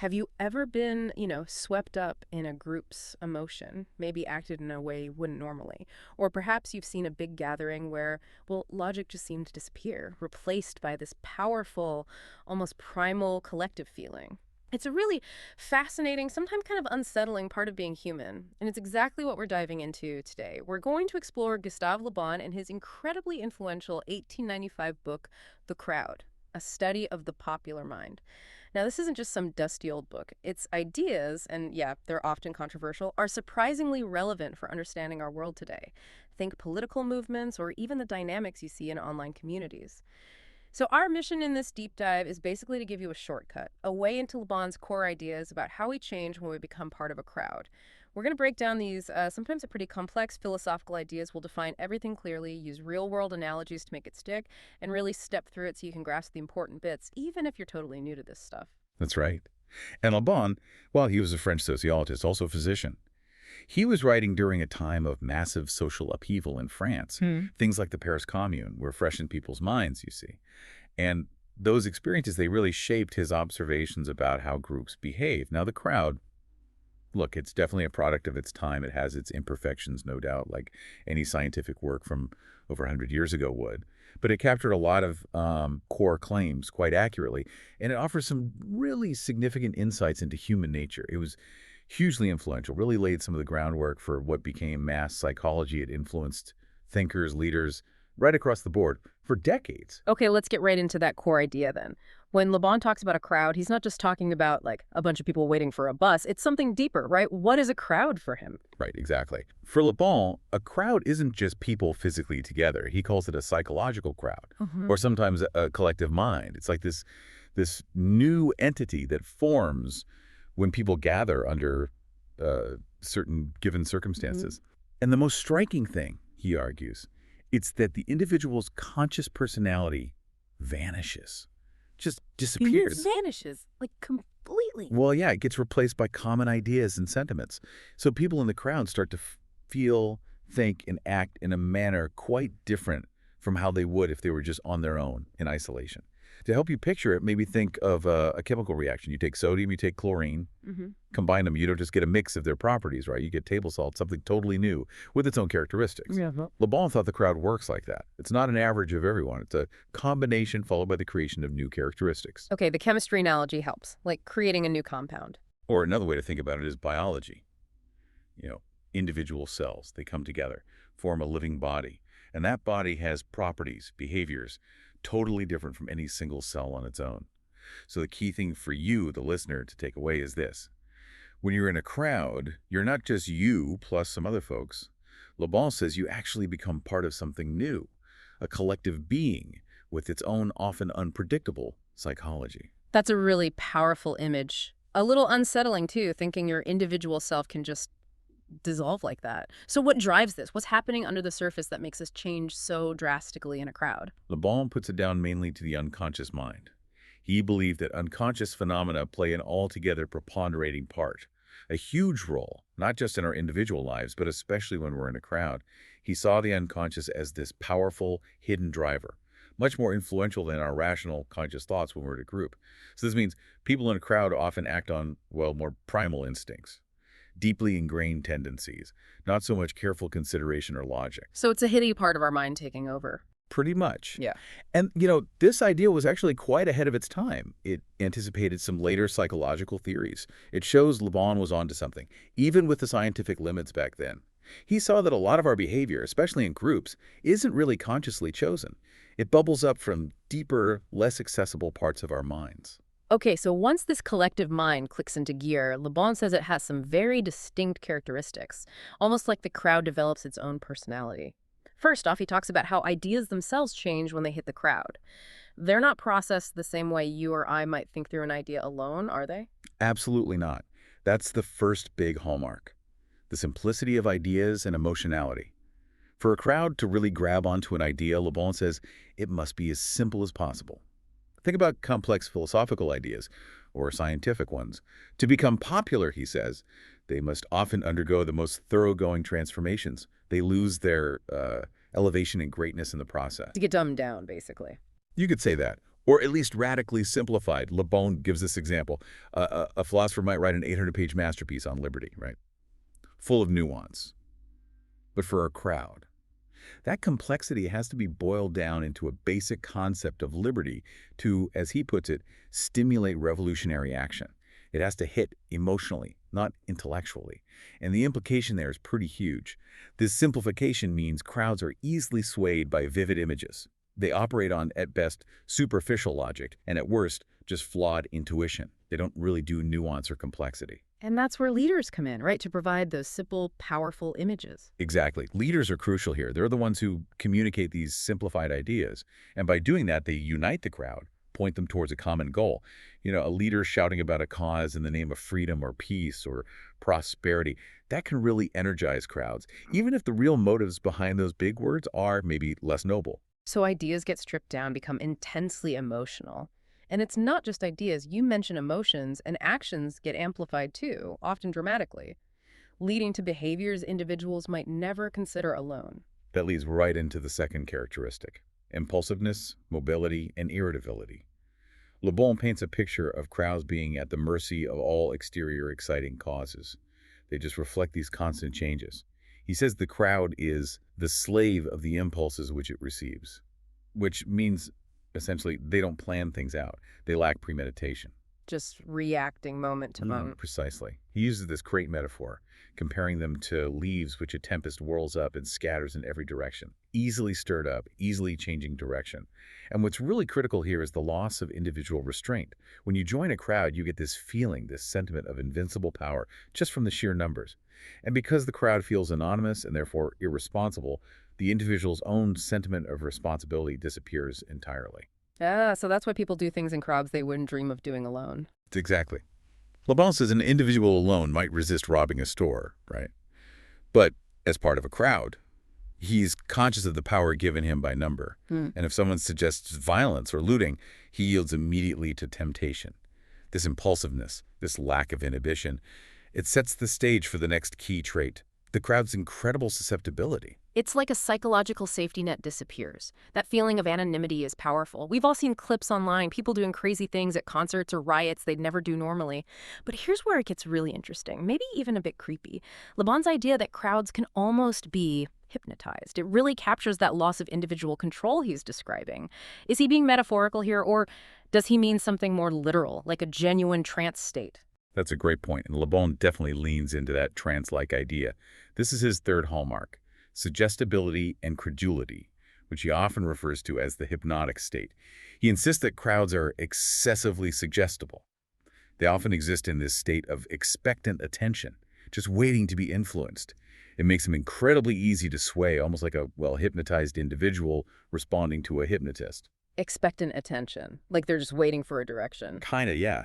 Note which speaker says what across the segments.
Speaker 1: Have you ever been, swept up in a group's emotion, maybe acted in a way you wouldn't normally? Or perhaps you've seen a big gathering where, well, logic just seemed to disappear, replaced by this powerful, almost primal collective feeling. It's a really fascinating, sometimes kind of unsettling part of being human, and it's exactly what we're diving into today. We're going to explore Gustave Le Bon and his incredibly influential 1895 book, The Crowd, a study of the popular mind. Now, this isn't just some dusty old book. Its ideas, and yeah, they're often controversial, are surprisingly relevant for understanding our world today. Think political movements or even the dynamics you see in online communities. So our mission in this deep dive is basically to give you a shortcut, a way into Le Bon's core ideas about how we change when we become part of a crowd. We're going to break down these sometimes pretty complex philosophical ideas. We'll define everything clearly, use real-world analogies to make it stick, and really step through it so you can grasp the important bits, even if you're totally new to this stuff.
Speaker 2: That's right. And Le Bon, well, he was a French sociologist, also a physician. He was writing during a time of massive social upheaval in France. Things like the Paris Commune were fresh in people's minds, you see. And those experiences, they really shaped his observations about how groups behave. Now, the crowd, look, it's definitely a product of its time. It has its imperfections, no doubt, like any scientific work from over 100 years ago would. But it captured a lot of core claims quite accurately, and it offers some really significant insights into human nature. It was hugely influential, really laid some of the groundwork for what became mass psychology. It influenced thinkers, leaders, right across the board for decades.
Speaker 1: Okay, let's get right into that core idea then. When Le Bon talks about a crowd, he's not just talking about like a bunch of people waiting for a bus. It's something deeper, right? What is a crowd for him?
Speaker 2: Right, exactly. For Le Bon, a crowd isn't just people physically together. He calls it a psychological crowd, or sometimes a collective mind. It's like this new entity that forms when people gather under certain given circumstances. And the most striking thing, he argues, it's that the individual's conscious personality vanishes, just disappears.
Speaker 1: Vanishes, like completely.
Speaker 2: Well, yeah, it gets replaced by common ideas and sentiments. So people in the crowd start to feel, think, and act in a manner quite different from how they would if they were just on their own in isolation. To help you picture it, maybe think of a chemical reaction. You take sodium, you take chlorine, combine them. You don't just get a mix of their properties, right? You get table salt, something totally new with its own characteristics.
Speaker 1: Yeah.
Speaker 2: Le Bon thought the crowd works like that. It's not an average of everyone. It's a combination followed by the creation of new characteristics.
Speaker 1: Okay, the chemistry analogy helps, like creating a new compound.
Speaker 2: Or another way to think about it is biology. Individual cells, they come together, form a living body. And that body has properties, behaviors, totally different from any single cell on its own. So the key thing for you, the listener, to take away is this. When you're in a crowd, you're not just you plus some other folks. Le Bon says you actually become part of something new, a collective being with its own often unpredictable psychology.
Speaker 1: That's a really powerful image. A little unsettling, too, thinking your individual self can just dissolve like that. So what drives this? What's happening under the surface that makes us change so drastically in a crowd?
Speaker 2: Le Bon puts it down mainly to the unconscious mind. He believed that unconscious phenomena play an altogether preponderating part, a huge role, not just in our individual lives, but especially when we're in a crowd. He saw the unconscious as this powerful, hidden driver, much more influential than our rational, conscious thoughts when we're in a group. So this means people in a crowd often act on, well, more primal instincts, deeply ingrained tendencies, not so much careful consideration or logic.
Speaker 1: So it's a hitty part of our mind taking over.
Speaker 2: Pretty much.
Speaker 1: Yeah.
Speaker 2: And, this idea was actually quite ahead of its time. It anticipated some later psychological theories. It shows Le Bon was onto something, even with the scientific limits back then. He saw that a lot of our behavior, especially in groups, isn't really consciously chosen. It bubbles up from deeper, less accessible parts of our minds.
Speaker 1: Okay, so once this collective mind clicks into gear, Le Bon says it has some very distinct characteristics, almost like the crowd develops its own personality. First off, he talks about how ideas themselves change when they hit the crowd. They're not processed the same way you or I might think through an idea alone, are they?
Speaker 2: Absolutely not. That's the first big hallmark. The simplicity of ideas and emotionality. For a crowd to really grab onto an idea, Le Bon says it must be as simple as possible. Think about complex philosophical ideas, or scientific ones. To become popular, he says, they must often undergo the most thoroughgoing transformations. They lose their elevation and greatness in the process.
Speaker 1: To get dumbed down, basically.
Speaker 2: You could say that. or at least radically simplified. Le Bon gives this example. A philosopher might write an 800-page masterpiece on liberty, right? Full of nuance. But for a crowd, that complexity has to be boiled down into a basic concept of liberty to, as he puts it, stimulate revolutionary action. It has to hit emotionally, not intellectually. And the implication there is pretty huge. This simplification means crowds are easily swayed by vivid images. They operate on, at best, superficial logic, and at worst, just flawed intuition. They don't really do nuance or complexity.
Speaker 1: And that's where leaders come in, right? To provide those simple, powerful images.
Speaker 2: Exactly. Leaders are crucial here. They're the ones who communicate these simplified ideas. And by doing that, they unite the crowd, point them towards a common goal. You know, a leader shouting about a cause in the name of freedom or peace or prosperity, that can really energize crowds, even if the real motives behind those big words are maybe less noble.
Speaker 1: So ideas get stripped down, become intensely emotional. And it's not just ideas. You mention emotions, and actions get amplified too, often dramatically, leading to behaviors individuals might never consider alone.
Speaker 2: That leads right into the second characteristic: impulsiveness, mobility, and irritability. Le Bon paints a picture of crowds being at the mercy of all exterior exciting causes. They just reflect these constant changes. He says the crowd is the slave of the impulses which it receives, which means essentially they don't plan things out. They lack premeditation.
Speaker 1: Just reacting moment to moment.
Speaker 2: Precisely. He uses this crate metaphor, comparing them to leaves which a tempest whirls up and scatters in every direction, easily stirred up, easily changing direction. And what's really critical here is the loss of individual restraint. When you join a crowd, you get this feeling, this sentiment of invincible power just from the sheer numbers. And because the crowd feels anonymous and therefore irresponsible, the individual's own sentiment of responsibility disappears entirely.
Speaker 1: So that's why people do things in crowds they wouldn't dream of doing alone.
Speaker 2: Exactly. Le Bon says an individual alone might resist robbing a store, right? But as part of a crowd, he's conscious of the power given him by number. And if someone suggests violence or looting, he yields immediately to temptation. This impulsiveness, this lack of inhibition, it sets the stage for the next key trait: the crowd's incredible susceptibility.
Speaker 1: It's like a psychological safety net disappears. That feeling of anonymity is powerful. We've all seen clips online, people doing crazy things at concerts or riots they'd never do normally. But here's where it gets really interesting, maybe even a bit creepy. Le Bon's idea that crowds can almost be hypnotized. It really captures that loss of individual control he's describing. Is he being metaphorical here, or does he mean something more literal, like a genuine trance state?
Speaker 2: That's a great point, and Le Bon definitely leans into that trance-like idea. This is his third hallmark: suggestibility and credulity, which he often refers to as the hypnotic state. He insists that crowds are excessively suggestible. They often exist in this state of expectant attention, just waiting to be influenced. It makes them incredibly easy to sway, almost like a, well, hypnotized individual responding to a hypnotist.
Speaker 1: Expectant attention, like they're just waiting for a direction.
Speaker 2: Kinda, yeah.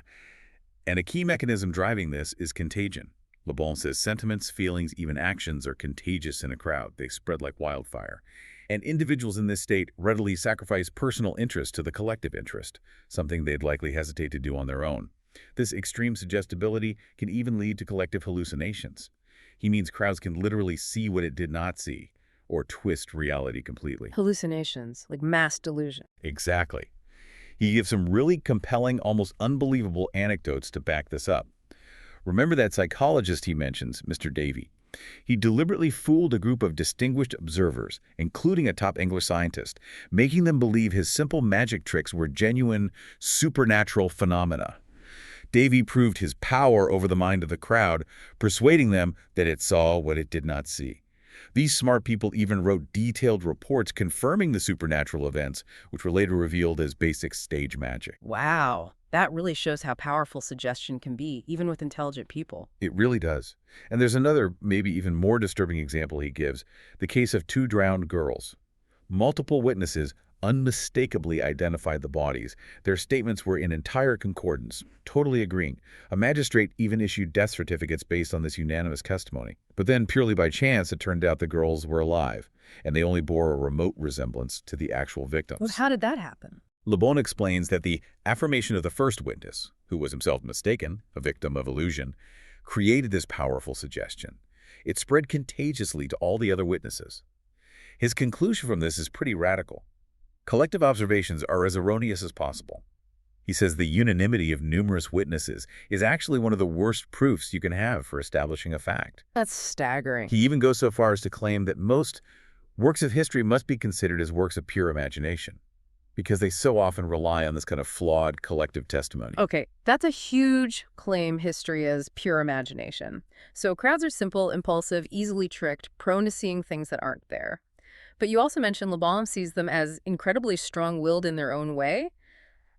Speaker 2: And a key mechanism driving this is contagion. Le Bon says sentiments, feelings, even actions are contagious in a crowd. They spread like wildfire. And individuals in this state readily sacrifice personal interest to the collective interest, something they'd likely hesitate to do on their own. This extreme suggestibility can even lead to collective hallucinations. He means crowds can literally see what it did not see, or twist reality completely.
Speaker 1: Hallucinations, like mass delusion.
Speaker 2: Exactly. He gives some really compelling, almost unbelievable anecdotes to back this up. Remember that psychologist he mentions, Mr. Davy? He deliberately fooled a group of distinguished observers, including a top English scientist, making them believe his simple magic tricks were genuine supernatural phenomena. Davy proved his power over the mind of the crowd, persuading them that it saw what it did not see. These smart people even wrote detailed reports confirming the supernatural events, which were later revealed as basic stage magic.
Speaker 1: Wow, that really shows how powerful suggestion can be, even with intelligent people.
Speaker 2: It really does. And there's another, maybe even more disturbing example he gives, the case of 2 drowned girls. Multiple witnesses unmistakably identified the bodies. Their statements were in entire concordance, totally agreeing. A magistrate even issued death certificates based on this unanimous testimony. But then, purely by chance, it turned out the girls were alive, and they only bore a remote resemblance to the actual victims.
Speaker 1: Well, how did that happen?
Speaker 2: Le Bon explains that the affirmation of the first witness, who was himself mistaken, a victim of illusion, created this powerful suggestion. It spread contagiously to all the other witnesses. His conclusion from this is pretty radical. Collective observations are as erroneous as possible. He says the unanimity of numerous witnesses is actually one of the worst proofs you can have for establishing a fact.
Speaker 1: That's staggering.
Speaker 2: He even goes so far as to claim that most works of history must be considered as works of pure imagination, because they so often rely on this kind of flawed collective testimony.
Speaker 1: Okay, that's a huge claim history as pure imagination. So crowds are simple, impulsive, easily tricked, prone to seeing things that aren't there. But you also mentioned LeBlanc sees them as incredibly strong-willed in their own way.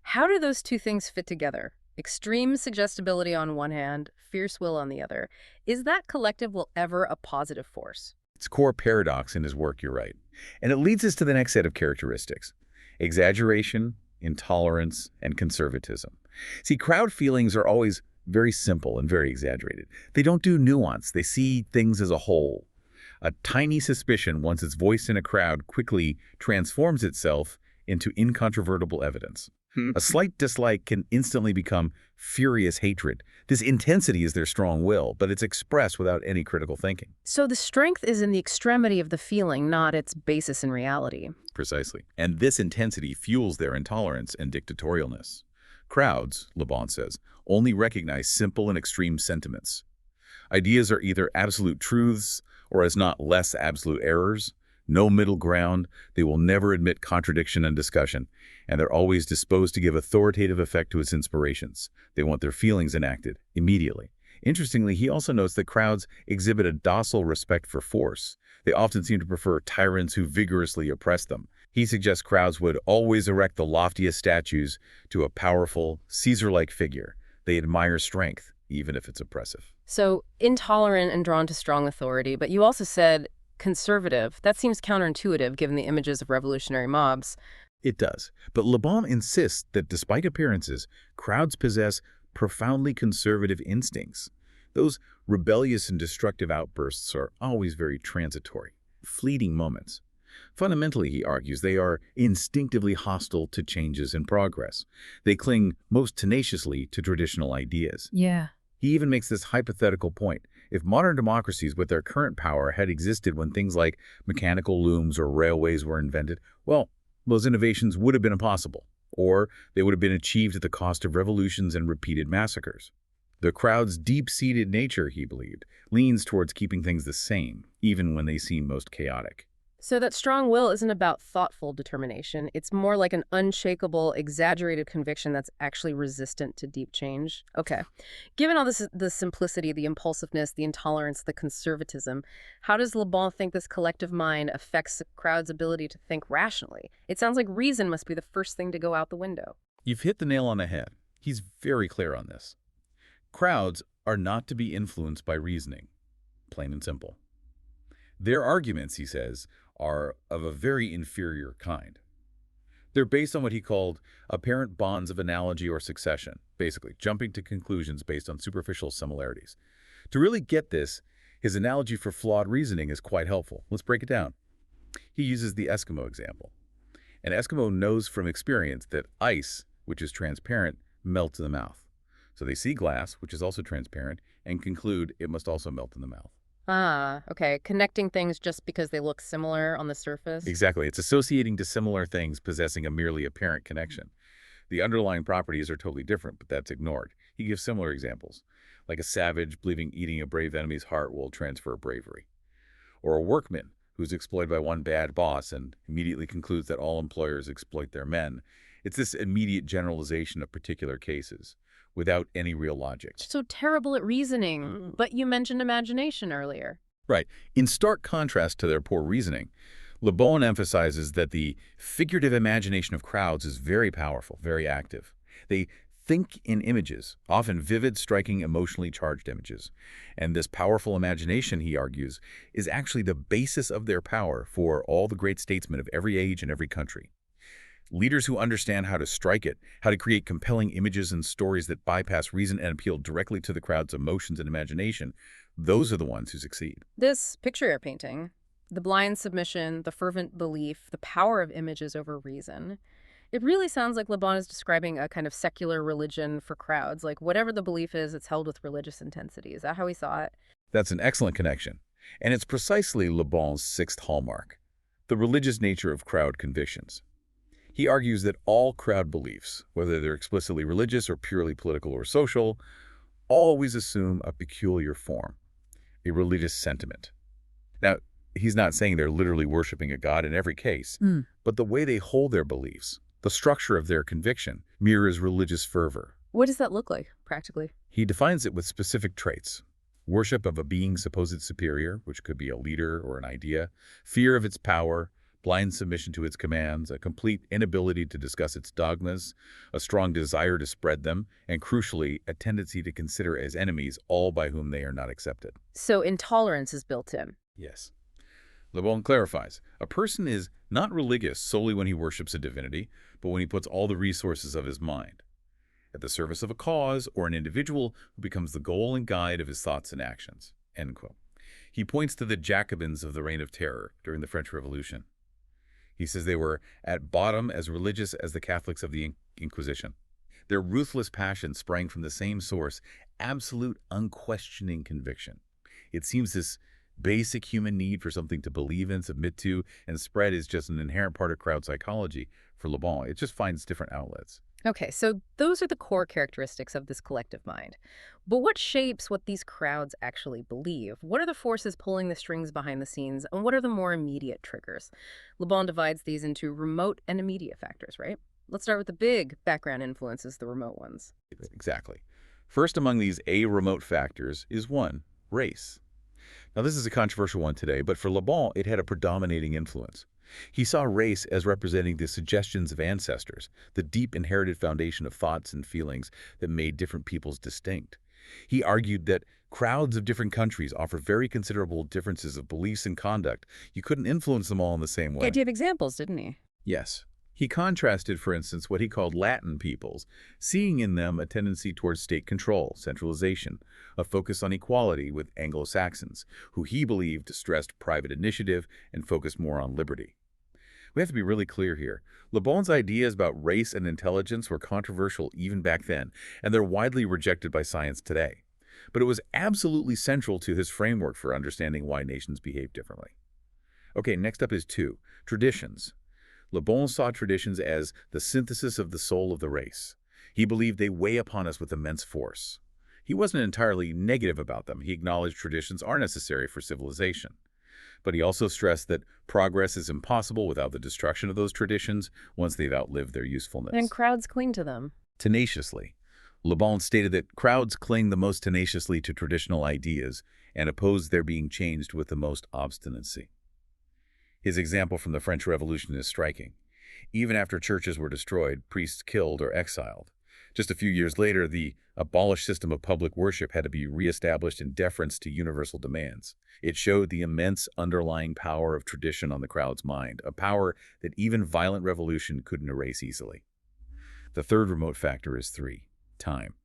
Speaker 1: How do those two things fit together? Extreme suggestibility on one hand, fierce will on the other. Is that collective will ever a positive force?
Speaker 2: It's core paradox in his work, you're right. And it leads us to the next set of characteristics: exaggeration, intolerance, and conservatism. See, crowd feelings are always very simple and very exaggerated. They don't do nuance. They see things as a whole. A tiny suspicion, once it's voiced in a crowd, quickly transforms itself into incontrovertible evidence. A slight dislike can instantly become furious hatred. This intensity is their strong will, but it's expressed without any critical thinking.
Speaker 1: So the strength is in the extremity of the feeling, not its basis in reality.
Speaker 2: Precisely. And this intensity fuels their intolerance and dictatorialness. Crowds, LeBlanc says, only recognize simple and extreme sentiments. Ideas are either absolute truths or as not less absolute errors. No middle ground. They will never admit contradiction and discussion, and they're always disposed to give authoritative effect to its inspirations. They want their feelings enacted immediately. Interestingly, he also notes that crowds exhibit a docile respect for force. They often seem to prefer tyrants who vigorously oppress them. He suggests crowds would always erect the loftiest statues to a powerful, Caesar-like figure. They admire strength, even if it's oppressive.
Speaker 1: So intolerant and drawn to strong authority, but you also said conservative. That seems counterintuitive given the images of revolutionary mobs.
Speaker 2: It does. But LeBlanc insists that despite appearances, crowds possess profoundly conservative instincts. Those rebellious and destructive outbursts are always very transitory, fleeting moments. Fundamentally, he argues, they are instinctively hostile to changes and progress. They cling most tenaciously to traditional ideas.
Speaker 1: Yeah.
Speaker 2: He even makes this hypothetical point. If modern democracies with their current power had existed when things like mechanical looms or railways were invented, well, those innovations would have been impossible, or they would have been achieved at the cost of revolutions and repeated massacres. The crowd's deep-seated nature, he believed, leans towards keeping things the same, even when they seem most chaotic.
Speaker 1: So that strong will isn't about thoughtful determination. It's more like an unshakable, exaggerated conviction that's actually resistant to deep change. Okay. Given all this, the simplicity, the impulsiveness, the intolerance, the conservatism, how does LeBlanc think this collective mind affects the crowd's ability to think rationally? It sounds like reason must be the first thing to go out the window.
Speaker 2: You've hit the nail on the head. He's very clear on this. Crowds are not to be influenced by reasoning, plain and simple. Their arguments, he says, are of a very inferior kind. They're based on what he called apparent bonds of analogy or succession, basically jumping to conclusions based on superficial similarities. To really get this, his analogy for flawed reasoning is quite helpful. Let's break it down. He uses the Eskimo example. An Eskimo knows from experience that ice, which is transparent, melts in the mouth. So they see glass, which is also transparent, and conclude it must also melt in the mouth.
Speaker 1: Ah, okay. Connecting things just because they look similar on the surface?
Speaker 2: Exactly. It's associating dissimilar things possessing a merely apparent connection. The underlying properties are totally different, but that's ignored. He gives similar examples, like a savage believing eating a brave enemy's heart will transfer bravery, or a workman who's exploited by one bad boss and immediately concludes that all employers exploit their men. It's this immediate generalization of particular cases, without any real logic.
Speaker 1: So terrible at reasoning, but you mentioned imagination earlier.
Speaker 2: Right. In stark contrast to their poor reasoning, LeBlanc emphasizes that the figurative imagination of crowds is very powerful, very active. They think in images, often vivid, striking, emotionally charged images. And this powerful imagination, he argues, is actually the basis of their power for all the great statesmen of every age and every country. Leaders who understand how to strike it, how to create compelling images and stories that bypass reason and appeal directly to the crowd's emotions and imagination, those are the ones who succeed.
Speaker 1: This picture you're painting, the blind submission, the fervent belief, the power of images over reason, it really sounds like LeBlanc is describing a kind of secular religion for crowds. Like whatever the belief is, it's held with religious intensity. Is that how he saw it?
Speaker 2: That's an excellent connection. And it's precisely LeBlanc's sixth hallmark, the religious nature of crowd convictions. He argues that all crowd beliefs, whether they're explicitly religious or purely political or social, always assume a peculiar form, a religious sentiment. Now, he's not saying they're literally worshiping a god in every case,
Speaker 1: Mm.
Speaker 2: but the way they hold their beliefs, the structure of their conviction, mirrors religious fervor.
Speaker 1: What does that look like, practically?
Speaker 2: He defines it with specific traits. Worship of a being supposed superior, which could be a leader or an idea, fear of its power, blind submission to its commands, a complete inability to discuss its dogmas, a strong desire to spread them, and crucially, a tendency to consider as enemies all by whom they are not accepted.
Speaker 1: So intolerance is built in.
Speaker 2: Yes. Le Bon clarifies, a person is not religious solely when he worships a divinity, but when he puts all the resources of his mind at the service of a cause or an individual who becomes the goal and guide of his thoughts and actions. End quote. He points to the Jacobins of the Reign of Terror during the French Revolution. He says they were at bottom as religious as the Catholics of the Inquisition. Their ruthless passion sprang from the same source, absolute unquestioning conviction. It seems this basic human need for something to believe in, submit to, and spread is just an inherent part of crowd psychology for Le Bon. It just finds different outlets.
Speaker 1: Okay, so those are the core characteristics of this collective mind. But what shapes what these crowds actually believe? What are the forces pulling the strings behind the scenes, and what are the more immediate triggers? Le Bon divides these into remote and immediate factors, right? Let's start with the big background influences, the remote ones.
Speaker 2: Exactly. First among these remote factors is one, race. Now, this is a controversial one today, but for Le Bon, it had a predominating influence. He saw race as representing the suggestions of ancestors, the deep inherited foundation of thoughts and feelings that made different peoples distinct. He argued that crowds of different countries offer very considerable differences of beliefs and conduct. You couldn't influence them all in the same way.
Speaker 1: Yeah, gave examples, didn't he?
Speaker 2: Yes. He contrasted, for instance, what he called Latin peoples, seeing in them a tendency towards state control, centralization, a focus on equality with Anglo-Saxons, who he believed stressed private initiative and focused more on liberty. We have to be really clear here. Le Bon's ideas about race and intelligence were controversial even back then, and they're widely rejected by science today. But it was absolutely central to his framework for understanding why nations behave differently. Okay, next up is two, traditions. Le Bon saw traditions as the synthesis of the soul of the race. He believed they weigh upon us with immense force. He wasn't entirely negative about them. He acknowledged traditions are necessary for civilization. But he also stressed that progress is impossible without the destruction of those traditions once they've outlived their usefulness.
Speaker 1: And crowds cling to them.
Speaker 2: Tenaciously. Le Bon stated that crowds cling the most tenaciously to traditional ideas and oppose their being changed with the most obstinacy. His example from the French Revolution is striking. Even after churches were destroyed, priests killed or exiled. Just a few years later, the abolished system of public worship had to be reestablished in deference to universal demands. It showed the immense underlying power of tradition on the crowd's mind, a power that even violent revolution couldn't erase easily. The third remote factor is three, time.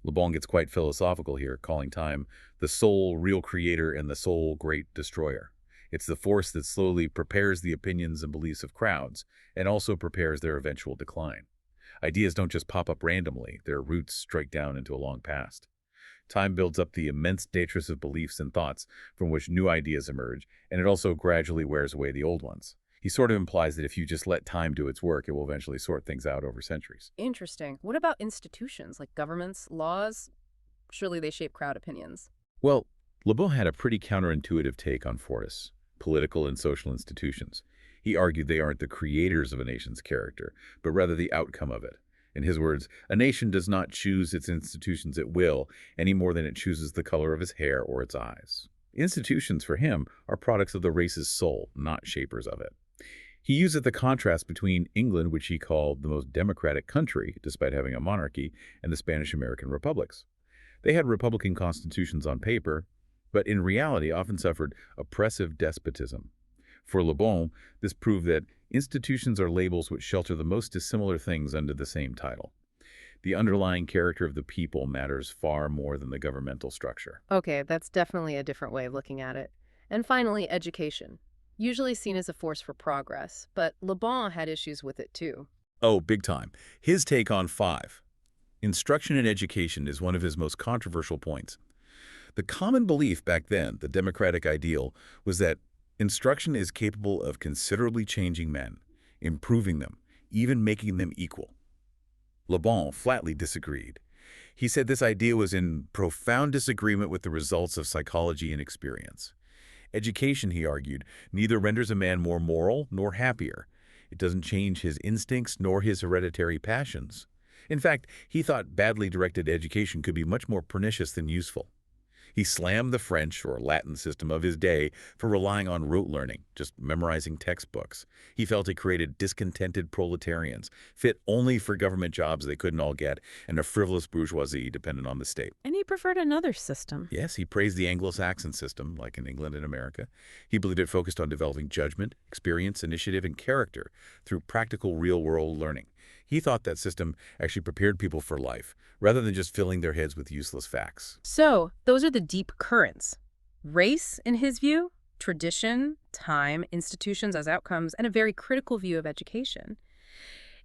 Speaker 2: Le Bon gets quite philosophical here, calling time the sole real creator and the sole great destroyer. It's the force that slowly prepares the opinions and beliefs of crowds and also prepares their eventual decline. Ideas don't just pop up randomly. Their roots strike down into a long past. Time builds up the immense detritus of beliefs and thoughts from which new ideas emerge, and it also gradually wears away the old ones. He sort of implies that if you just let time do its work, it will eventually sort things out over centuries.
Speaker 1: Interesting. What about institutions, like governments, laws? Surely they shape crowd opinions.
Speaker 2: Well, Le Bon had a pretty counterintuitive take on fortis, political and social institutions. He argued they aren't the creators of a nation's character, but rather the outcome of it. In his words, a nation does not choose its institutions at will any more than it chooses the color of its hair or its eyes. Institutions, for him, are products of the race's soul, not shapers of it. He used the contrast between England, which he called the most democratic country, despite having a monarchy, and the Spanish-American republics. They had republican constitutions on paper, but in reality often suffered oppressive despotism. For Le Bon, this proved that institutions are labels which shelter the most dissimilar things under the same title. The underlying character of the people matters far more than the governmental structure.
Speaker 1: Okay, that's definitely a different way of looking at it. And finally, education. Usually seen as a force for progress, but Le Bon had issues with it too.
Speaker 2: Oh, big time. His take on 5. Instruction and education is one of his most controversial points. The common belief back then, the democratic ideal, was that instruction is capable of considerably changing men, improving them, even making them equal. Le Bon flatly disagreed. He said this idea was in profound disagreement with the results of psychology and experience. Education, he argued, neither renders a man more moral nor happier. It doesn't change his instincts nor his hereditary passions. In fact, he thought badly directed education could be much more pernicious than useful. He slammed the French or Latin system of his day for relying on rote learning, just memorizing textbooks. He felt it created discontented proletarians, fit only for government jobs they couldn't all get, and a frivolous bourgeoisie dependent on the state.
Speaker 1: And he preferred another system.
Speaker 2: Yes, he praised the Anglo-Saxon system, like in England and America. He believed it focused on developing judgment, experience, initiative, and character through practical real-world learning. He thought that system actually prepared people for life, rather than just filling their heads with useless facts.
Speaker 1: So, those are the deep currents. Race, in his view, tradition, time, institutions as outcomes, and a very critical view of education.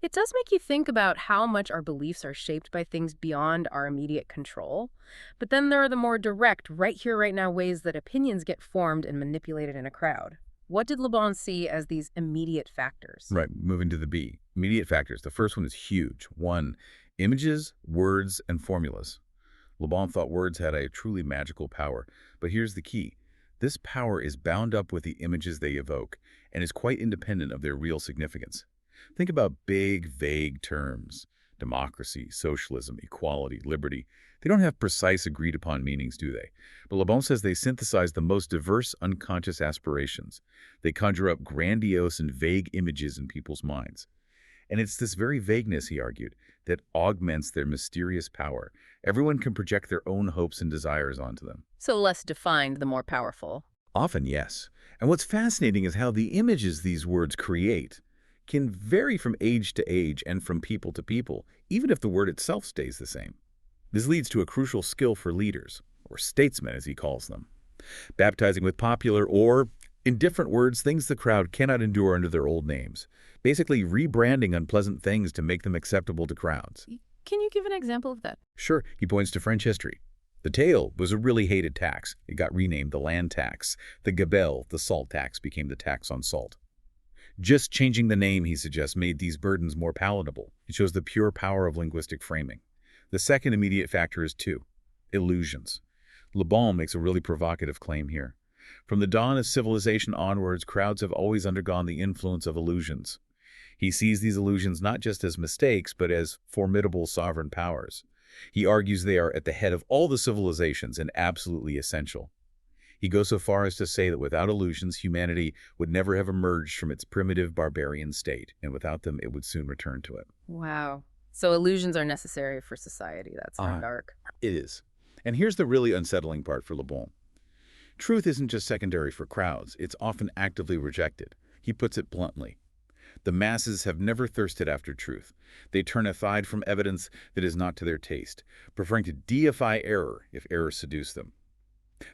Speaker 1: It does make you think about how much our beliefs are shaped by things beyond our immediate control. But then there are the more direct, right here, right now ways that opinions get formed and manipulated in a crowd. What did Le Bon see as these immediate factors?
Speaker 2: Right, moving to the B. Immediate factors. The first one is huge. 1. Images, words, and formulas. Le Bon thought words had a truly magical power. But here's the key. This power is bound up with the images they evoke and is quite independent of their real significance. Think about big, vague terms. Democracy, socialism, equality, liberty. They don't have precise agreed-upon meanings, do they? But Le Bon says they synthesize the most diverse unconscious aspirations. They conjure up grandiose and vague images in people's minds. And it's this very vagueness, he argued, that augments their mysterious power. Everyone can project their own hopes and desires onto them.
Speaker 1: So less defined, the more powerful.
Speaker 2: Often, yes. And what's fascinating is how the images these words create can vary from age to age and from people to people, even if the word itself stays the same. This leads to a crucial skill for leaders, or statesmen as he calls them. Baptizing with popular or, in different words, things the crowd cannot endure under their old names. Basically rebranding unpleasant things to make them acceptable to crowds.
Speaker 1: Can you give an example of that?
Speaker 2: Sure, he points to French history. The taille was a really hated tax. It got renamed the land tax. The gabelle, the salt tax, became the tax on salt. Just changing the name, he suggests, made these burdens more palatable. It shows the pure power of linguistic framing. The second immediate factor is 2. Illusions. Le Bon makes a really provocative claim here. From the dawn of civilization onwards, crowds have always undergone the influence of illusions. He sees these illusions not just as mistakes, but as formidable sovereign powers. He argues they are at the head of all the civilizations and absolutely essential. He goes so far as to say that without illusions, humanity would never have emerged from its primitive barbarian state, and without them, it would soon return to it.
Speaker 1: Wow. So illusions are necessary for society. That's dark.
Speaker 2: It is. And here's the really unsettling part for Le Bon. Truth isn't just secondary for crowds. It's often actively rejected. He puts it bluntly. The masses have never thirsted after truth. They turn aside from evidence that is not to their taste, preferring to deify error if error seduce them.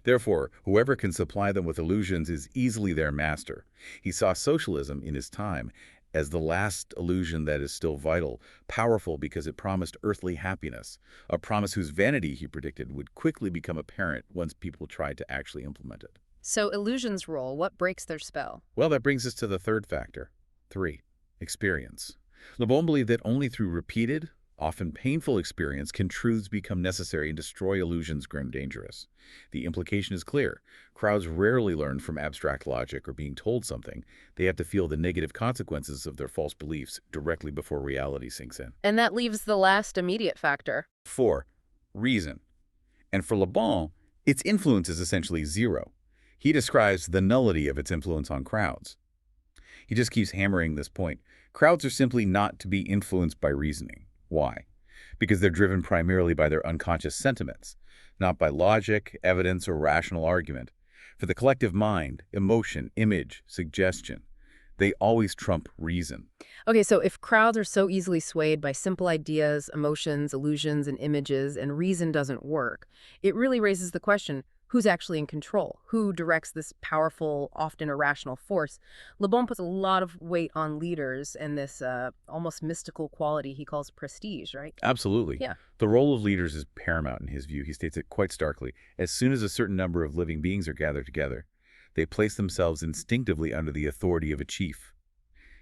Speaker 2: Therefore, whoever can supply them with illusions is easily their master. He saw socialism in his time as the last illusion that is still vital, powerful because it promised earthly happiness, a promise whose vanity, he predicted, would quickly become apparent once people tried to actually implement it.
Speaker 1: So illusions' role, what breaks their spell?
Speaker 2: Well, that brings us to the third factor. 3. Experience. Le Bon believed that only through repeated, often painful experience can truths become necessary and destroy illusions grown dangerous. The implication is clear. Crowds rarely learn from abstract logic or being told something. They have to feel the negative consequences of their false beliefs directly before reality sinks in.
Speaker 1: And that leaves the last immediate factor.
Speaker 2: 4. Reason. And for Le Bon, its influence is essentially 0. He describes the nullity of its influence on crowds. He just keeps hammering this point. Crowds are simply not to be influenced by reasoning. Why? Because they're driven primarily by their unconscious sentiments, not by logic, evidence, or rational argument. For the collective mind, emotion, image, suggestion, they always trump reason.
Speaker 1: Okay, so if crowds are so easily swayed by simple ideas, emotions, illusions, and images, and reason doesn't work, it really raises the question, who's actually in control? Who directs this powerful, often irrational force? Le Bon puts a lot of weight on leaders and this almost mystical quality he calls prestige, right?
Speaker 2: Absolutely.
Speaker 1: Yeah.
Speaker 2: The role of leaders is paramount in his view. He states it quite starkly. As soon as a certain number of living beings are gathered together, they place themselves instinctively under the authority of a chief.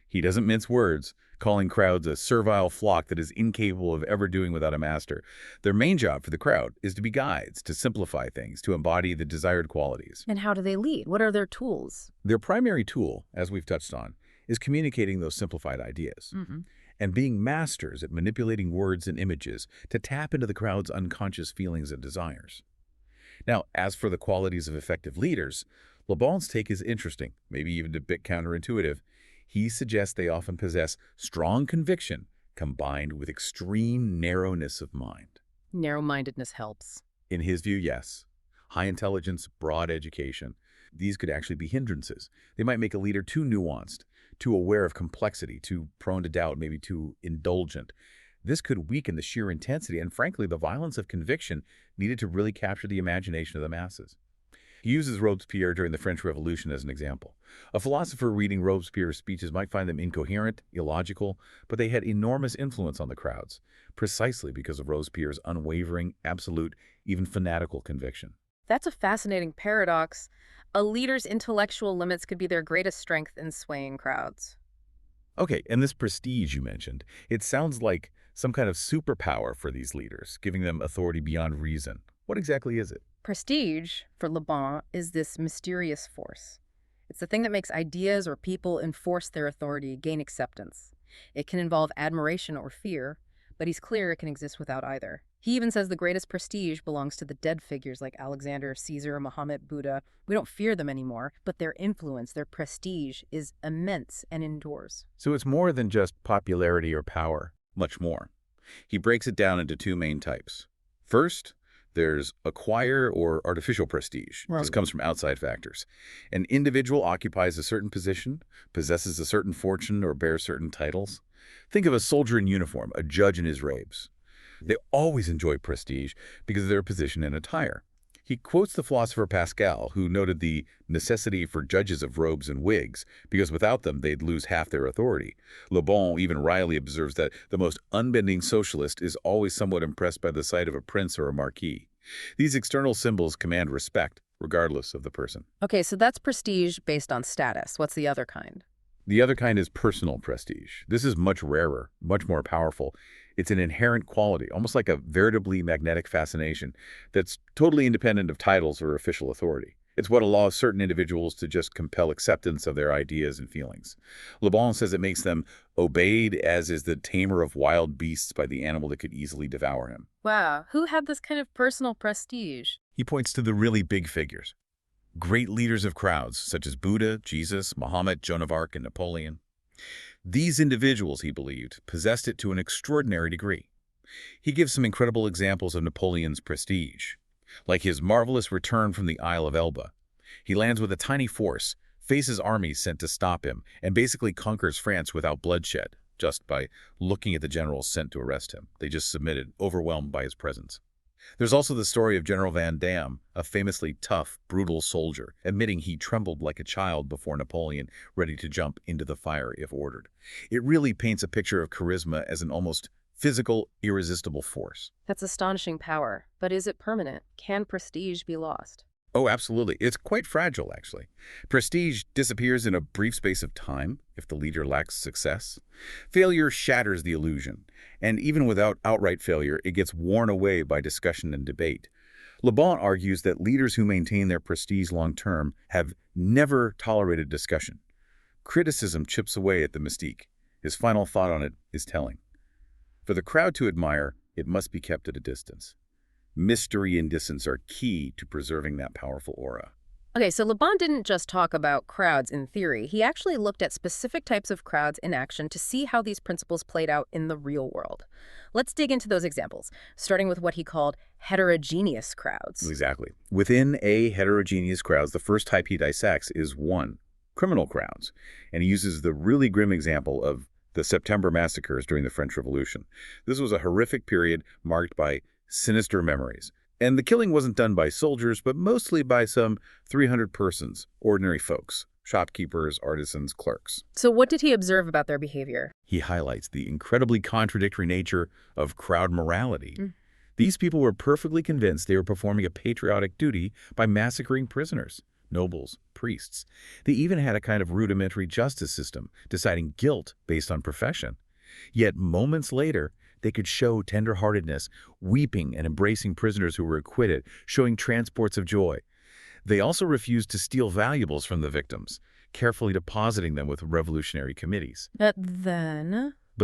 Speaker 2: He doesn't mince words, calling crowds a servile flock that is incapable of ever doing without a master. Their main job for the crowd is to be guides, to simplify things, to embody the desired qualities.
Speaker 1: And how do they lead? What are their tools?
Speaker 2: Their primary tool, as we've touched on, is communicating those simplified ideas and being masters at manipulating words and images to tap into the crowd's unconscious feelings and desires. Now, as for the qualities of effective leaders, Le Bon's take is interesting, maybe even a bit counterintuitive. He suggests they often possess strong conviction combined with extreme narrowness of mind.
Speaker 1: Narrow-mindedness helps.
Speaker 2: In his view, yes. High intelligence, broad education, these could actually be hindrances. They might make a leader too nuanced, too aware of complexity, too prone to doubt, maybe too indulgent. This could weaken the sheer intensity and, frankly, the violence of conviction needed to really capture the imagination of the masses. He uses Robespierre during the French Revolution as an example. A philosopher reading Robespierre's speeches might find them incoherent, illogical, but they had enormous influence on the crowds, precisely because of Robespierre's unwavering, absolute, even fanatical conviction.
Speaker 1: That's a fascinating paradox. A leader's intellectual limits could be their greatest strength in swaying crowds.
Speaker 2: Okay, and this prestige you mentioned, it sounds like some kind of superpower for these leaders, giving them authority beyond reason. What exactly is it?
Speaker 1: Prestige, for Le Bon, is this mysterious force. It's the thing that makes ideas or people enforce their authority, gain acceptance. It can involve admiration or fear, but he's clear it can exist without either. He even says the greatest prestige belongs to the dead figures like Alexander, Caesar, Muhammad, Buddha. We don't fear them anymore, but their influence, their prestige, is immense and endures.
Speaker 2: So it's more than just popularity or power, much more. He breaks it down into two main types. First, there's acquire or artificial prestige.
Speaker 1: Right.
Speaker 2: This comes from outside factors. An individual occupies a certain position, possesses a certain fortune, or bears certain titles. Think of a soldier in uniform, a judge in his robes. They always enjoy prestige because of their position and attire. He quotes the philosopher Pascal, who noted the necessity for judges of robes and wigs, because without them they'd lose half their authority. Le Bon even wryly observes that the most unbending socialist is always somewhat impressed by the sight of a prince or a marquis. These external symbols command respect, regardless of the person.
Speaker 1: Okay, so that's prestige based on status. What's the other kind?
Speaker 2: The other kind is personal prestige. This is much rarer, much more powerful. It's an inherent quality, almost like a veritably magnetic fascination that's totally independent of titles or official authority. It's what allows certain individuals to just compel acceptance of their ideas and feelings. Le Bon says it makes them obeyed as is the tamer of wild beasts by the animal that could easily devour him.
Speaker 1: Wow, who had this kind of personal prestige?
Speaker 2: He points to the really big figures. Great leaders of crowds, such as Buddha, Jesus, Muhammad, Joan of Arc, and Napoleon. These individuals, he believed, possessed it to an extraordinary degree. He gives some incredible examples of Napoleon's prestige, like his marvelous return from the Isle of Elba. He lands with a tiny force, faces armies sent to stop him, and basically conquers France without bloodshed, just by looking at the generals sent to arrest him. They just submitted, overwhelmed by his presence. There's also the story of General Van Damme, a famously tough, brutal soldier, admitting he trembled like a child before Napoleon, ready to jump into the fire if ordered. It really paints a picture of charisma as an almost physical, irresistible force.
Speaker 1: That's astonishing power. But is it permanent? Can prestige be lost?
Speaker 2: Oh, absolutely. It's quite fragile, actually. Prestige disappears in a brief space of time if the leader lacks success. Failure shatters the illusion, and even without outright failure, it gets worn away by discussion and debate. Le Bon argues that leaders who maintain their prestige long-term have never tolerated discussion. Criticism chips away at the mystique. His final thought on it is telling. For the crowd to admire, it must be kept at a distance. Mystery and distance are key to preserving that powerful aura.
Speaker 1: Okay, so Le Bon didn't just talk about crowds in theory. He actually looked at specific types of crowds in action to see how these principles played out in the real world. Let's dig into those examples, starting with what he called heterogeneous crowds.
Speaker 2: Exactly. Within a heterogeneous crowds, the first type he dissects is one, criminal crowds. And he uses the really grim example of the September massacres during the French Revolution. This was a horrific period marked by sinister memories. And the killing wasn't done by soldiers, but mostly by some 300 persons, ordinary folks, shopkeepers, artisans, clerks.
Speaker 1: So what did he observe about their behavior?
Speaker 2: He highlights the incredibly contradictory nature of crowd morality. These people were perfectly convinced they were performing a patriotic duty by massacring prisoners. nobles, priests. They even had a kind of rudimentary justice system, deciding guilt based on profession. Yet moments later, they could show tenderheartedness, weeping and embracing prisoners who were acquitted, showing transports of joy. They also refused to steal valuables from the victims, carefully depositing them with revolutionary committees. But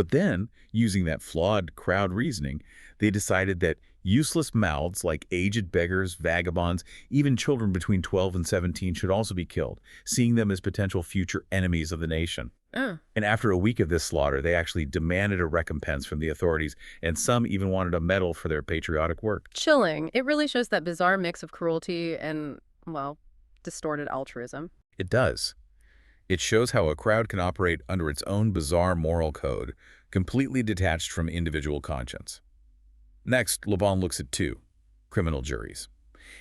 Speaker 2: then, using that flawed crowd reasoning, they decided that useless mouths like aged beggars, vagabonds, even children between 12 and 17 should also be killed, seeing them as potential future enemies of the nation. And after a week of this slaughter, they actually demanded a recompense from the authorities, and some even wanted a medal for their patriotic work.
Speaker 1: Chilling. It really shows that bizarre mix of cruelty and, well, distorted altruism.
Speaker 2: It does. It shows how a crowd can operate under its own bizarre moral code, completely detached from individual conscience. Next, Le Bon looks at two, criminal juries.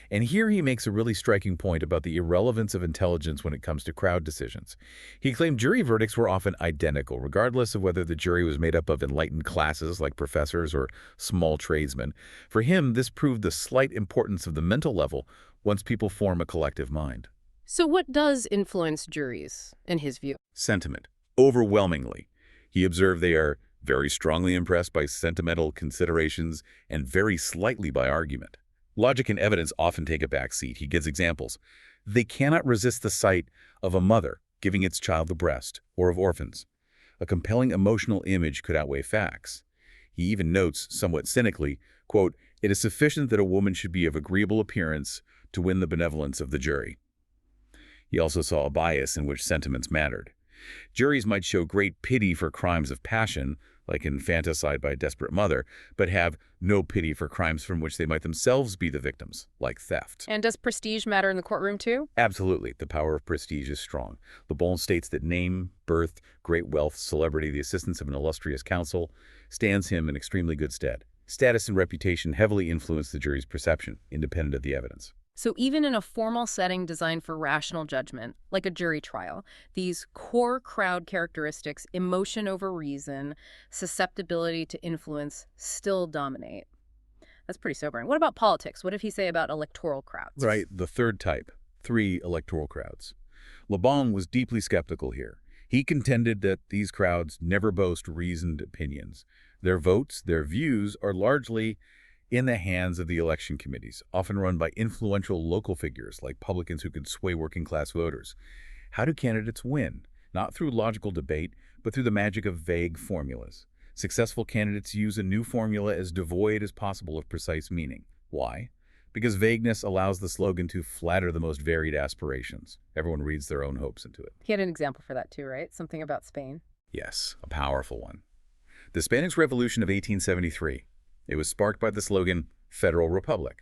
Speaker 2: And here he makes a really striking point about the irrelevance of intelligence when it comes to crowd decisions. He claimed jury verdicts were often identical, regardless of whether the jury was made up of enlightened classes like professors or small tradesmen. For him, this proved the slight importance of the mental level once people form a collective mind.
Speaker 1: So what does influence juries, in his view?
Speaker 2: Sentiment. Overwhelmingly. He observed they are very strongly impressed by sentimental considerations and very slightly by argument. Logic and evidence often take a back seat. He gives examples. They cannot resist the sight of a mother giving its child the breast, or of orphans. A compelling emotional image could outweigh facts. He even notes, somewhat cynically, quote, "It is sufficient that a woman should be of agreeable appearance to win the benevolence of the jury." He also saw a bias in which sentiments mattered. Juries might show great pity for crimes of passion, like infanticide by a desperate mother, but have no pity for crimes from which they might themselves be the victims, like theft.
Speaker 1: And does prestige matter in the courtroom too?
Speaker 2: Absolutely. The power of prestige is strong. Le Bon states that name, birth, great wealth, celebrity, the assistance of an illustrious counsel stands him in extremely good stead. Status and reputation heavily influence the jury's perception, independent of the evidence.
Speaker 1: So even in a formal setting designed for rational judgment, like a jury trial, these core crowd characteristics, emotion over reason, susceptibility to influence, still dominate. That's pretty sobering. What about politics? What did he say about electoral crowds?
Speaker 2: Right, the third type, 3 electoral crowds. Le Bon was deeply skeptical here. He contended that these crowds never boast reasoned opinions. Their votes, their views, are largely in the hands of the election committees, often run by influential local figures like publicans who can sway working-class voters. How do candidates win? Not through logical debate, but through the magic of vague formulas. Successful candidates use a new formula as devoid as possible of precise meaning. Why? Because vagueness allows the slogan to flatter the most varied aspirations. Everyone reads their own hopes into it.
Speaker 1: He had an example for that too, right? Something about Spain.
Speaker 2: Yes, a powerful one. The Spanish Revolution of 1873. It was sparked by the slogan, Federal Republic.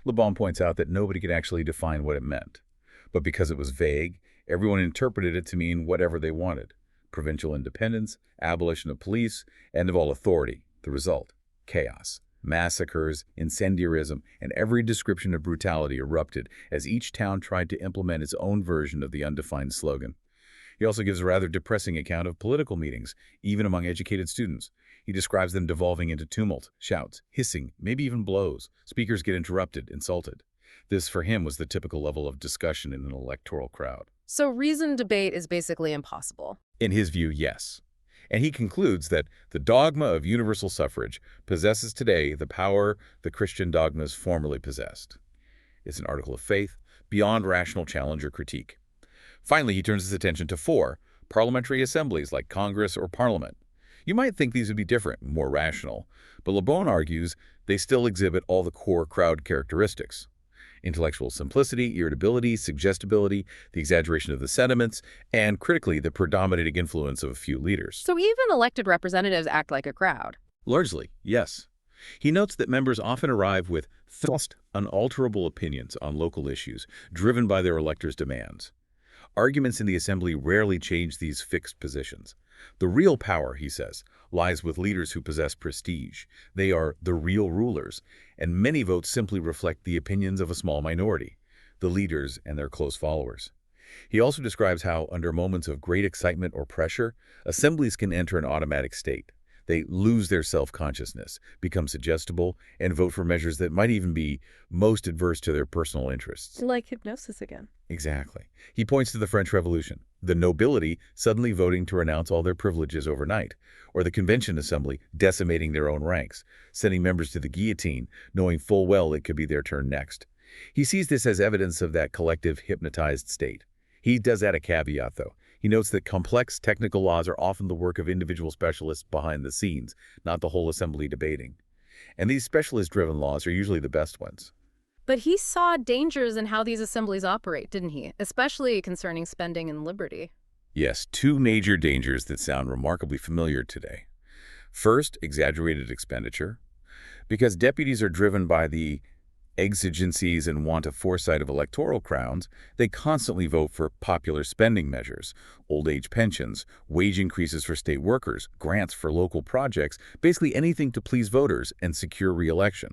Speaker 2: Le Bon points out that nobody could actually define what it meant. But because it was vague, everyone interpreted it to mean whatever they wanted. Provincial independence, abolition of police, end of all authority. The result, chaos. Massacres, incendiarism, and every description of brutality erupted as each town tried to implement its own version of the undefined slogan. He also gives a rather depressing account of political meetings, even among educated students. He describes them devolving into tumult, shouts, hissing, maybe even blows. Speakers get interrupted, insulted. This, for him, was the typical level of discussion in an electoral crowd.
Speaker 1: So reasoned debate is basically impossible.
Speaker 2: In his view, yes. And he concludes that the dogma of universal suffrage possesses today the power the Christian dogmas formerly possessed. It's an article of faith, beyond rational challenge or critique. Finally, he turns his attention to 4 parliamentary assemblies like Congress or Parliament. You might think these would be different, more rational, but Le Bon argues they still exhibit all the core crowd characteristics. Intellectual simplicity, irritability, suggestibility, the exaggeration of the sentiments, and critically, the predominating influence of a few leaders.
Speaker 1: So even elected representatives act like a crowd.
Speaker 2: Largely, yes. He notes that members often arrive with fixed, unalterable opinions on local issues, driven by their electors' demands. Arguments in the assembly rarely change these fixed positions. The real power, he says, lies with leaders who possess prestige. They are the real rulers, and many votes simply reflect the opinions of a small minority, the leaders and their close followers. He also describes how, under moments of great excitement or pressure, assemblies can enter an automatic state. They lose their self-consciousness, become suggestible, and vote for measures that might even be most adverse to their personal interests.
Speaker 1: Like hypnosis again.
Speaker 2: Exactly. He points to the French Revolution, the nobility suddenly voting to renounce all their privileges overnight, or the Convention Assembly decimating their own ranks, sending members to the guillotine, knowing full well it could be their turn next. He sees this as evidence of that collective hypnotized state. He does add a caveat, though. He notes that complex technical laws are often the work of individual specialists behind the scenes, not the whole assembly debating. And these specialist-driven laws are usually the best ones.
Speaker 1: But he saw dangers in how these assemblies operate, didn't he? Especially concerning spending and liberty.
Speaker 2: Yes, two major dangers that sound remarkably familiar today. First, exaggerated expenditure. Because deputies are driven by the exigencies and want of foresight of electoral crowns, they constantly vote for popular spending measures, old age pensions, wage increases for state workers, grants for local projects, basically anything to please voters and secure re-election.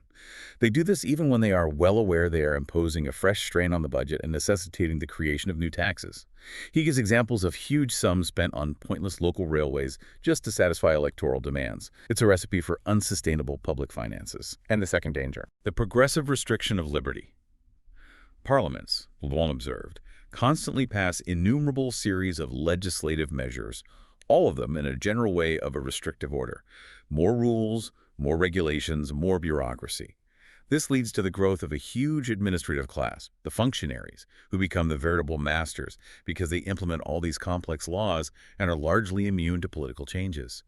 Speaker 2: They do this even when they are well aware they are imposing a fresh strain on the budget and necessitating the creation of new taxes. He gives examples of huge sums spent on pointless local railways just to satisfy electoral demands. It's a recipe for unsustainable public finances. And the second danger, the progressive restriction of liberty. Parliaments, Lebon observed, constantly pass innumerable series of legislative measures, all of them in a general way of a restrictive order. More rules, more regulations, more bureaucracy. This leads to the growth of a huge administrative class, the functionaries, who become the veritable masters because they implement all these complex laws and are largely immune to political changes.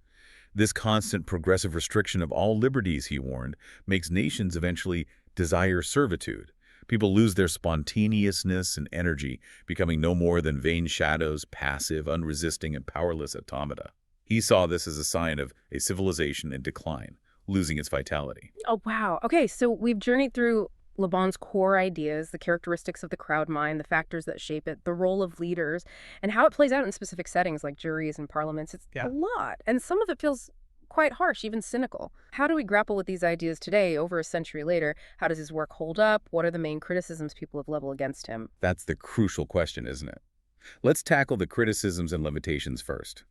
Speaker 2: This constant progressive restriction of all liberties, he warned, makes nations eventually desire servitude. People lose their spontaneousness and energy, becoming no more than vain shadows, passive, unresisting, and powerless automata. He saw this as a sign of a civilization in decline, losing its vitality.
Speaker 1: Oh, wow. Okay, so we've journeyed through Le Bon's core ideas, the characteristics of the crowd mind, the factors that shape it, the role of leaders, and how it plays out in specific settings like juries and parliaments. It's a lot, and some of it feels quite harsh, even cynical. How do we grapple with these ideas today, over a century later? How does his work hold up? What are the main criticisms people have leveled against him?
Speaker 2: That's the crucial question, isn't it? Let's tackle the criticisms and limitations first.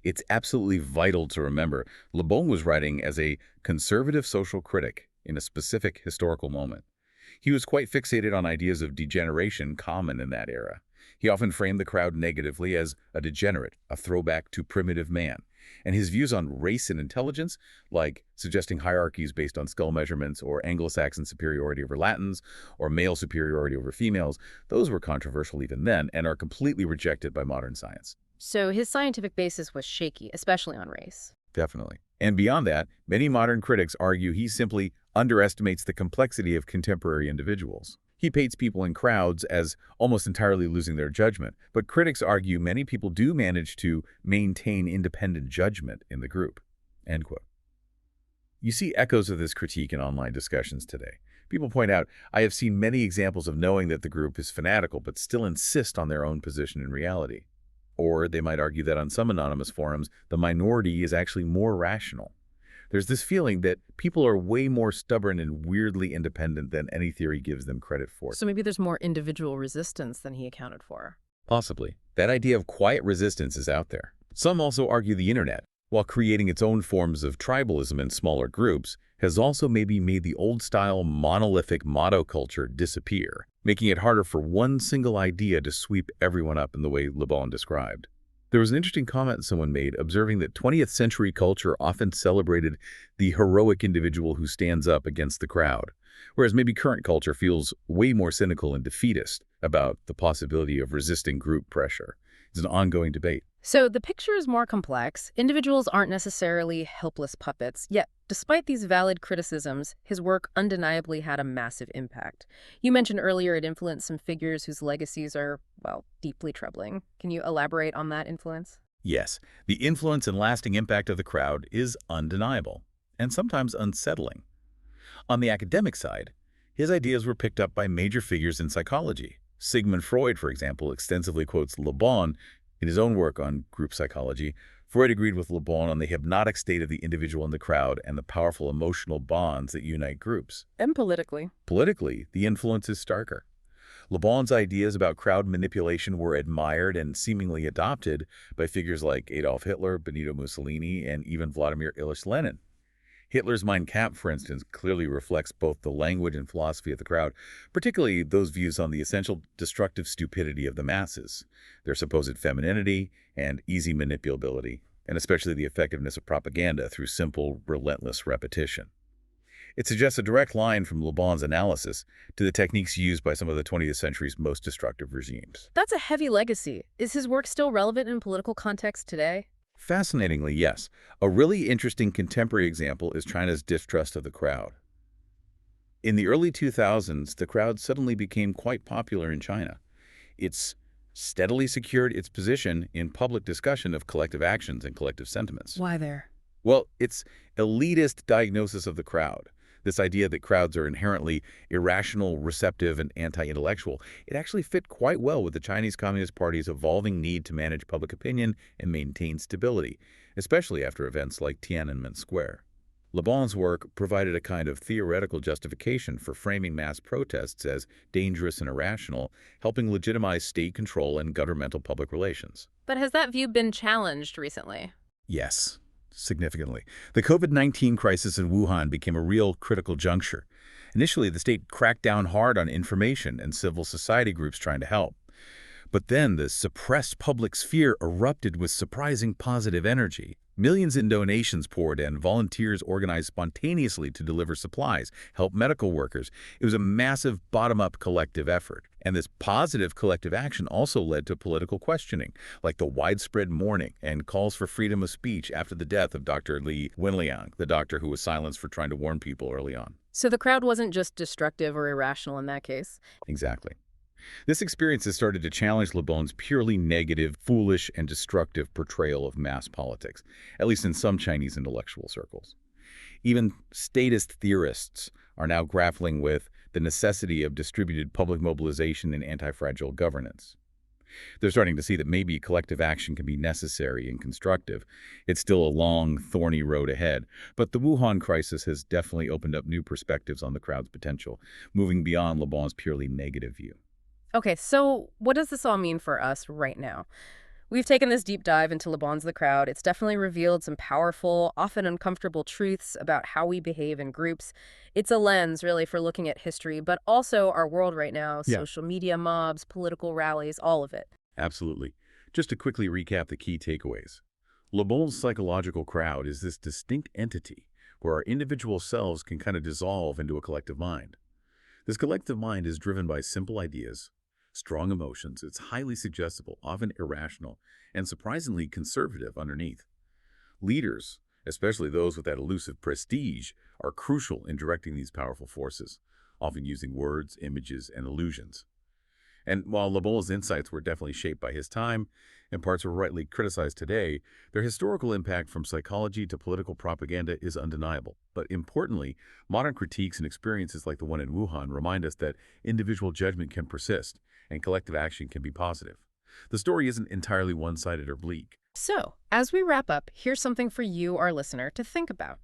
Speaker 2: It's absolutely vital to remember Le Bon was writing as a conservative social critic in a specific historical moment. He was quite fixated on ideas of degeneration common in that era. He often framed the crowd negatively as a degenerate, a throwback to primitive man. And his views on race and intelligence, like suggesting hierarchies based on skull measurements or Anglo-Saxon superiority over Latins or male superiority over females, those were controversial even then and are completely rejected by modern science.
Speaker 1: So his scientific basis was shaky, especially on race.
Speaker 2: Definitely. And beyond that, many modern critics argue he simply underestimates the complexity of contemporary individuals. He paints people in crowds as almost entirely losing their judgment, but critics argue many people do manage to maintain independent judgment in the group. End quote. You see echoes of this critique in online discussions today. People point out, I have seen many examples of knowing that the group is fanatical but still insist on their own position in reality. Or they might argue that on some anonymous forums, the minority is actually more rational. There's this feeling that people are way more stubborn and weirdly independent than any theory gives them credit for.
Speaker 1: So maybe there's more individual resistance than he accounted for.
Speaker 2: Possibly. That idea of quiet resistance is out there. Some also argue the internet, while creating its own forms of tribalism in smaller groups, has also maybe made the old-style monolithic motto culture disappear, making it harder for one single idea to sweep everyone up in the way Le Bon described. There was an interesting comment someone made observing that 20th century culture often celebrated the heroic individual who stands up against the crowd, whereas maybe current culture feels way more cynical and defeatist about the possibility of resisting group pressure. It's an ongoing debate.
Speaker 1: So the picture is more complex. Individuals aren't necessarily helpless puppets. Yet, despite these valid criticisms, his work undeniably had a massive impact. You mentioned earlier it influenced some figures whose legacies are, well, deeply troubling. Can you elaborate on that influence?
Speaker 2: Yes, the influence and lasting impact of the crowd is undeniable, and sometimes unsettling. On the academic side, his ideas were picked up by major figures in psychology. Sigmund Freud, for example, extensively quotes Le Bon in his own work on group psychology. Freud agreed with Le Bon on the hypnotic state of the individual in the crowd and the powerful emotional bonds that unite groups.
Speaker 1: And politically.
Speaker 2: Politically, the influence is starker. Le Bon's ideas about crowd manipulation were admired and seemingly adopted by figures like Adolf Hitler, Benito Mussolini, and even Vladimir Ilyich Lenin. Hitler's Mein Kampf, for instance, clearly reflects both the language and philosophy of the crowd, particularly those views on the essential destructive stupidity of the masses, their supposed femininity and easy manipulability, and especially the effectiveness of propaganda through simple, relentless repetition. It suggests a direct line from Le Bon's analysis to the techniques used by some of the 20th century's most destructive regimes.
Speaker 1: That's a heavy legacy. Is his work still relevant in political context today?
Speaker 2: Fascinatingly, yes. A really interesting contemporary example is China's distrust of the crowd. In the early 2000s, the crowd suddenly became quite popular in China. It's steadily secured its position in public discussion of collective actions and collective sentiments.
Speaker 1: Why there?
Speaker 2: Well, it's elitist diagnosis of the crowd. This idea that crowds are inherently irrational, receptive, and anti-intellectual, it actually fit quite well with the Chinese Communist Party's evolving need to manage public opinion and maintain stability, especially after events like Tiananmen Square. Le Bon's work provided a kind of theoretical justification for framing mass protests as dangerous and irrational, helping legitimize state control and governmental public relations.
Speaker 1: But has that view been challenged recently?
Speaker 2: Yes. Significantly. The COVID-19 crisis in Wuhan became a real critical juncture. Initially, the state cracked down hard on information and civil society groups trying to help. But then the suppressed public sphere erupted with surprising positive energy. Millions in donations poured in, volunteers organized spontaneously to deliver supplies, help medical workers. It was a massive bottom-up collective effort. And this positive collective action also led to political questioning, like the widespread mourning and calls for freedom of speech after the death of Dr. Li Wenliang, the doctor who was silenced for trying to warn people early on.
Speaker 1: So the crowd wasn't just destructive or irrational in that case.
Speaker 2: Exactly. This experience has started to challenge Le Bon's purely negative, foolish, and destructive portrayal of mass politics, at least in some Chinese intellectual circles. Even statist theorists are now grappling with the necessity of distributed public mobilization and anti-fragile governance. They're starting to see that maybe collective action can be necessary and constructive. It's still a long, thorny road ahead, but the Wuhan crisis has definitely opened up new perspectives on the crowd's potential, moving beyond Le Bon's purely negative view.
Speaker 1: Okay, so what does this all mean for us right now? We've taken this deep dive into Le Bon's The Crowd. It's definitely revealed some powerful, often uncomfortable truths about how we behave in groups. It's a lens, really, for looking at history, but also our world right now,
Speaker 2: Yeah.
Speaker 1: social media mobs, political rallies, all of it.
Speaker 2: Absolutely. Just to quickly recap the key takeaways. Le Bon's psychological crowd is this distinct entity where our individual selves can kind of dissolve into a collective mind. This collective mind is driven by simple ideas, strong emotions. It's highly suggestible, often irrational, and surprisingly conservative underneath. Leaders, especially those with that elusive prestige, are crucial in directing these powerful forces, often using words, images, and illusions. And while Le Bon's insights were definitely shaped by his time, and parts are rightly criticized today, their historical impact from psychology to political propaganda is undeniable. But importantly, modern critiques and experiences like the one in Wuhan remind us that individual judgment can persist, and collective action can be positive. The story isn't entirely one-sided or bleak.
Speaker 1: So, as we wrap up, here's something for you, our listener, to think about.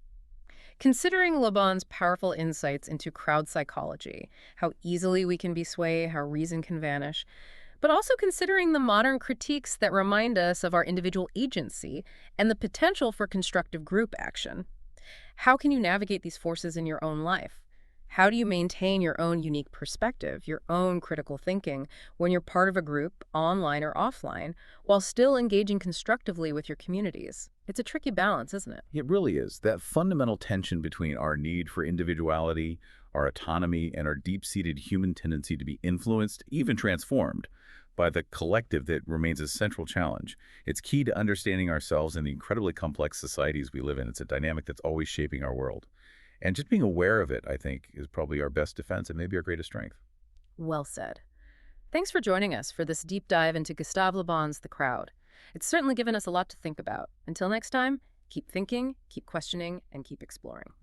Speaker 1: Considering Le Bon's powerful insights into crowd psychology, how easily we can be swayed, how reason can vanish, but also considering the modern critiques that remind us of our individual agency and the potential for constructive group action, how can you navigate these forces in your own life? How do you maintain your own unique perspective, your own critical thinking when you're part of a group, online or offline, while still engaging constructively with your communities? It's a tricky balance, isn't it?
Speaker 2: It really is. That fundamental tension between our need for individuality, our autonomy, and our deep-seated human tendency to be influenced, even transformed, by the collective that remains a central challenge. It's key to understanding ourselves and the incredibly complex societies we live in. It's a dynamic that's always shaping our world. And just being aware of it, I think, is probably our best defense and maybe our greatest strength.
Speaker 1: Well said. Thanks for joining us for this deep dive into Gustave Le Bon's The Crowd. It's certainly given us a lot to think about. Until next time, keep thinking, keep questioning, and keep exploring.